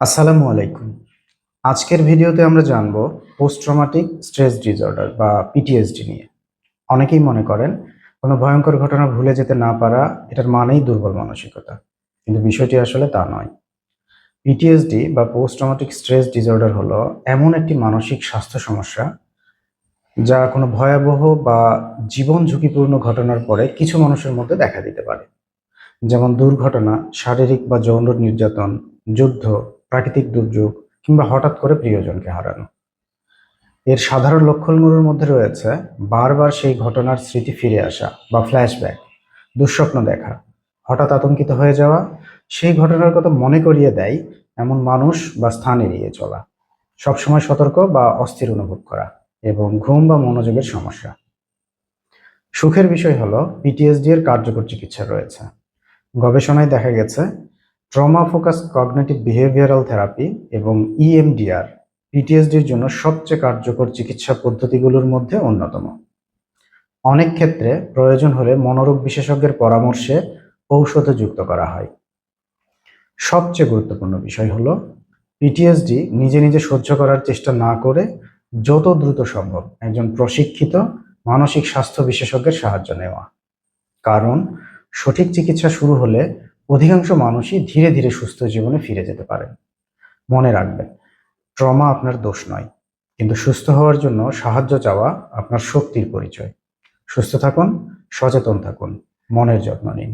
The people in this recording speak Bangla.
আসসালামু আলাইকুম। আজকের ভিডিওতে আমরা জানব পোস্ট ট্রমাটিক স্ট্রেস ডিসঅর্ডার বা পিটিএসডি নিয়ে। অনেকেই মনে করেন কোনো ভয়ঙ্কর ঘটনা ভুলে যেতে না পারা এটার মানেই দুর্বল মানসিকতা, কিন্তু বিষয়টি আসলে তা নয়। পিটিএসডি বা পোস্ট ট্রমাটিক স্ট্রেস ডিসঅর্ডার হলো এমন একটি মানসিক স্বাস্থ্য সমস্যা যা কোনো ভয়াবহ বা জীবন ঝুঁকিপূর্ণ ঘটনার পরে কিছু মানুষের মধ্যে দেখা দিতে পারে, যেমন দুর্ঘটনা, শারীরিক বা যৌন নির্যাতন, যুদ্ধ, প্রাকৃতিক দুর্যোগ কিংবা হঠাৎ করে প্রিয়জনকে হারানো। এর সাধারণ লক্ষণগুলোর মধ্যে রয়েছে বারবার সেই ঘটনার স্মৃতি ফিরে আসা বা ফ্ল্যাশব্যাক, দুঃস্বপ্ন দেখা, হঠাৎ আতঙ্কিত হয়ে যাওয়া, সেই ঘটনার কথা মনে করিয়ে দেয় এমন মানুষ বা স্থান এড়িয়ে চলা, সবসময় সতর্ক বা অস্থির অনুভব করা এবং ঘুম বা মনোযোগের সমস্যা। সুখের বিষয় হলো পিটিএসডি এর কার্যকর চিকিৎসা রয়েছে। গবেষণায় দেখা গেছে trauma focus cognitive behavioural therapy এবং ইএমডিআর পিটিএসডির জন্য সবচেয়ে কার্যকর চিকিৎসা পদ্ধতিগুলোর মধ্যে অন্যতম। অনেক ক্ষেত্রে প্রয়োজন হলে মনোরোগ বিশেষজ্ঞের পরামর্শে ঔষধে যুক্ত করা হয়। সবচেয়ে গুরুত্বপূর্ণ বিষয় হলো পিটিএসডি নিজে নিজে সহ্য করার চেষ্টা না করে যত দ্রুত সম্ভব একজন প্রশিক্ষিত মানসিক স্বাস্থ্য বিশেষজ্ঞের সাহায্য নেওয়া। কারণ সঠিক চিকিৎসা শুরু হলে অধিকাংশ মানুষই ধীরে ধীরে সুস্থ জীবনে ফিরে যেতে পারেন। মনে রাখবেন, ট্রমা আপনার দোষ নয়, কিন্তু সুস্থ হওয়ার জন্য সাহায্য চাওয়া আপনার শক্তির পরিচয়। সুস্থ থাকুন, সচেতন থাকুন, মনের যত্ন নিন।